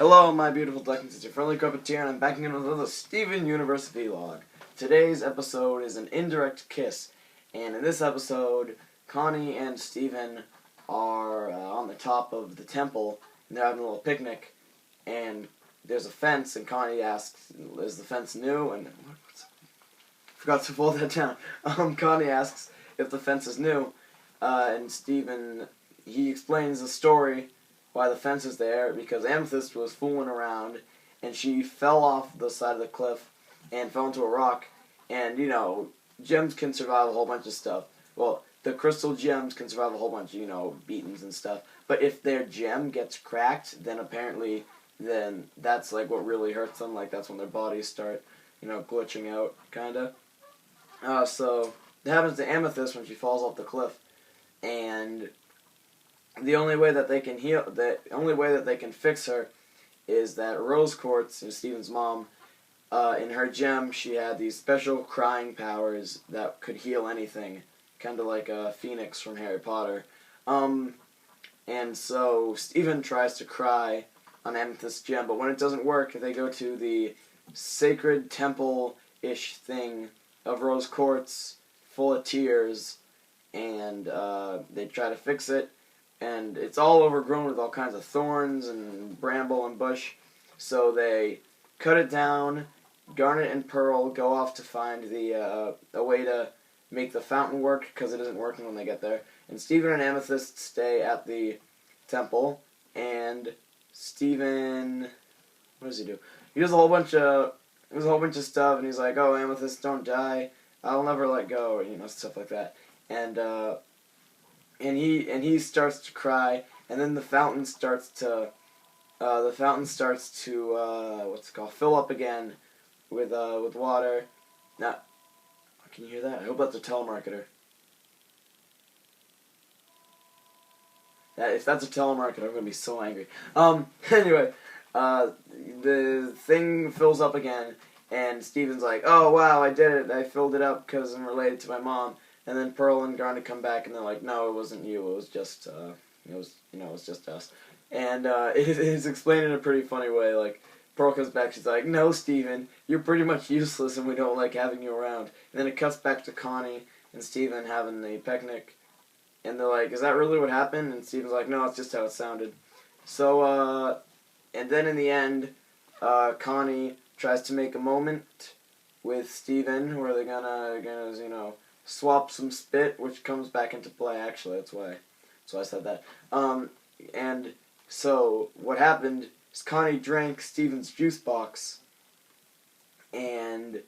Hello, my beautiful ducklings. It's your friendly Carpetier, and I'm back again with another Steven University log. Today's episode is an indirect kiss, and in this episode, Connie and Steven are on the top of the temple, and they're having a little picnic, and there's a fence, and Connie asks, is the fence new? And forgot to fold that down. Connie asks if the fence is new, and Steven, he explains the story why the fence is there, because Amethyst was fooling around, and she fell off the side of the cliff and fell into a rock, and, you know, gems can survive a whole bunch of stuff. Well, the crystal gems can survive a whole bunch of, you know, beatings and stuff, but if their gem gets cracked, then apparently, then that's, like, what really hurts them, like, that's when their bodies start, you know, glitching out, kinda. So, that happens to Amethyst when she falls off the cliff, and the only way that they can fix her is that Rose Quartz, Steven's mom, in her gem, she had these special crying powers that could heal anything, kind of like a phoenix from Harry Potter. And so Steven tries to cry on Amethyst's gem, but when it doesn't work, they go to the sacred temple-ish thing of Rose Quartz, full of tears, and they try to fix it. And it's all overgrown with all kinds of thorns and bramble and bush. So they cut it down. Garnet and Pearl go off to find a way to make the fountain work, because it isn't working when they get there. And Steven and Amethyst stay at the temple. And Steven, what does he do? He does a whole bunch of stuff, and he's like, "Oh, Amethyst, don't die. I'll never let go," or, you know, stuff like that. And he starts to cry, and then the fountain starts to fill up again with water. Now, can you hear that? I hope that's a telemarketer. If that's a telemarketer, I'm gonna be so angry. Anyway, the thing fills up again, and Steven's like, "Oh wow, I did it! I filled it up because I'm related to my mom." And then Pearl and Garnet come back, and they're like, "No, it wasn't you. It was just, it was just us." And it's explained in a pretty funny way. Like, Pearl comes back, she's like, "No, Steven, you're pretty much useless, and we don't like having you around." And then it cuts back to Connie and Steven having the picnic, and they're like, "Is that really what happened?" And Steven's like, "No, it's just how it sounded." So, and then in the end, Connie tries to make a moment with Steven, where they're gonna, you know, swap some spit, which comes back into play, actually. That's why I said that. And so what happened is Connie drank Steven's juice box, and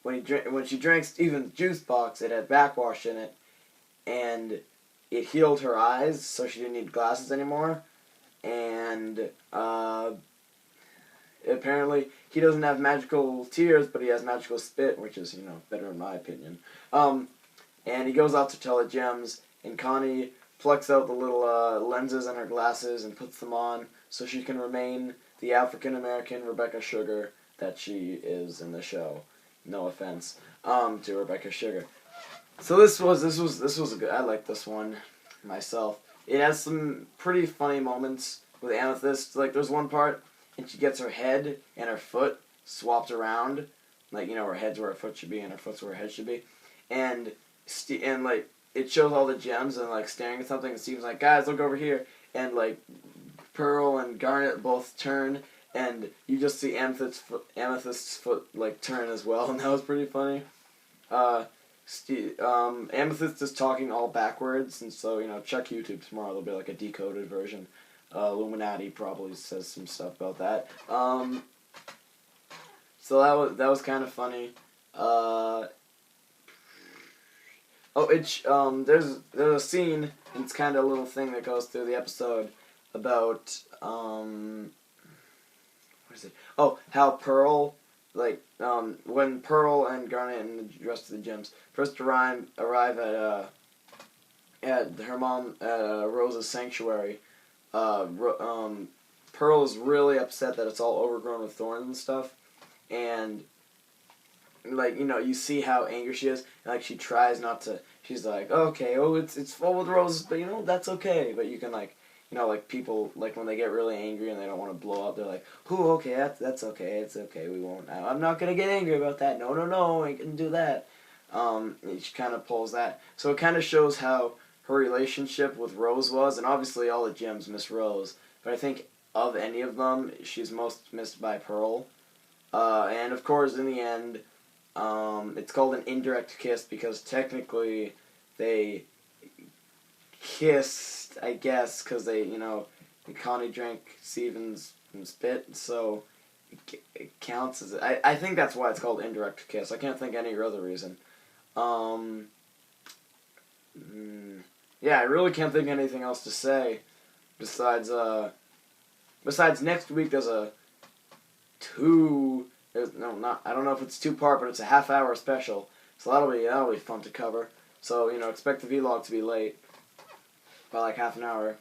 when she drank Steven's juice box, it had backwash in it, and it healed her eyes, so she didn't need glasses anymore. And apparently he doesn't have magical tears, but he has magical spit, which is, you know, better in my opinion. And he goes out to tell the gems, and Connie plucks out the little lenses in her glasses and puts them on so she can remain the African-American Rebecca Sugar that she is in the show. No offense to Rebecca Sugar. So this was a good. I like this one myself. It has some pretty funny moments with Amethyst. Like, there's one part, and she gets her head and her foot swapped around. Like, you know, her head's where her foot should be, and her foot's where her head should be. And like, it shows all the gems, and, like, staring at something, and Steven's like, "Guys, look over here." And, like, Pearl and Garnet both turn, and you just see Amethyst's foot, like, turn as well, and that was pretty funny. Amethyst is talking all backwards, and so, you know, check YouTube tomorrow. There'll be, like, a decoded version. Illuminati probably says some stuff about that. So that was kind of funny. There's a scene, and it's kind of a little thing that goes through the episode about, what is it? Oh, how Pearl, like, when Pearl and Garnet and the rest of the gems first arrive at her mom, Rose's sanctuary, Pearl is really upset that it's all overgrown with thorns and stuff, and, like, you know, you see how angry she is, and, like, she tries not to, she's like, "Okay, it's full with roses, but, you know, that's okay," but you can, like, like people, like when they get really angry and they don't want to blow up, they're like, "Oh, okay, that's okay, it's okay, we won't. I'm not gonna get angry about that. No, I ain't gonna do that." She kind of pulls that, so it kind of shows how her relationship with Rose was, and obviously all the gems miss Rose, but I think of any of them, she's most missed by Pearl. And of course, in the end, it's called an indirect kiss because technically they kissed, I guess, because Connie drank Steven's spit, so it counts as. I think that's why it's called indirect kiss. I can't think any other reason. Yeah, I really can't think of anything else to say besides next week there's a I don't know if it's 2-part, but it's a half-hour special, so that'll be fun to cover. So expect the vlog to be late by like half an hour.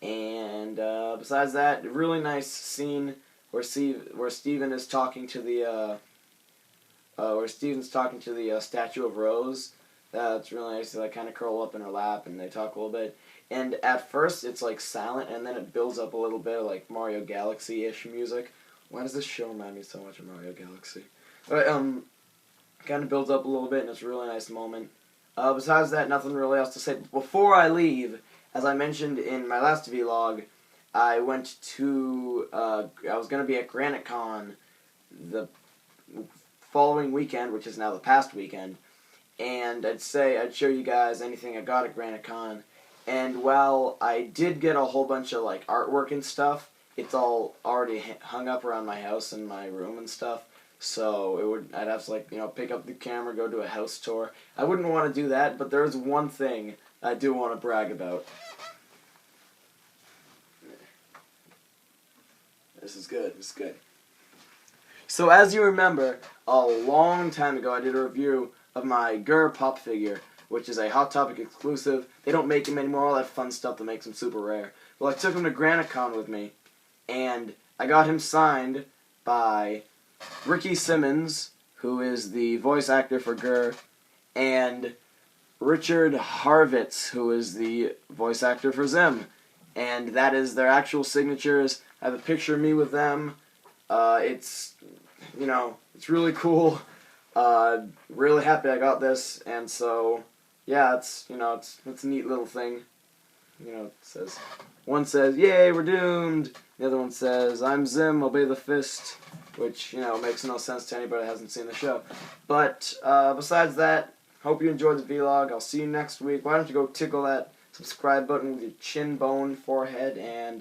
And besides that, really nice scene where Steven is talking to the statue of Rose. That's really nice. They kind of curl up in her lap and they talk a little bit. And at first it's like silent, and then it builds up a little bit of like Mario Galaxy-ish music. Why does this show remind me so much of Mario Galaxy? But kind of builds up a little bit, and it's a really nice moment. Besides that, nothing really else to say. Before I leave, as I mentioned in my last vlog, I went to I was going to be at Granite Con the following weekend, which is now the past weekend, and I'd show you guys anything I got at Granite Con. And while I did get a whole bunch of like artwork and stuff, it's all already hung up around my house and my room and stuff. So I'd have to pick up the camera, go do a house tour. I wouldn't want to do that, but there's one thing I do want to brag about. This is good. So as you remember, a long time ago I did a review of my Gur pop figure, which is a Hot Topic exclusive. They don't make them anymore, all that fun stuff that makes them super rare. Well, I took him to Granite Con with me, and I got him signed by Ricky Simmons, who is the voice actor for Gur, and Richard Harvitz, who is the voice actor for Zim. And that is their actual signatures. I have a picture of me with them. It's really cool. Really happy I got this, and so yeah, it's a neat little thing. It says, one says, "Yay, we're doomed." The other one says, "I'm Zim, obey the fist," which makes no sense to anybody that hasn't seen the show. But besides that, hope you enjoyed the vlog. I'll see you next week. Why don't you go tickle that subscribe button with your chin bone, forehead, and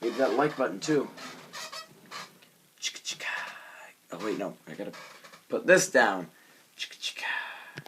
maybe that like button too. Oh wait, no, I gotta put this down.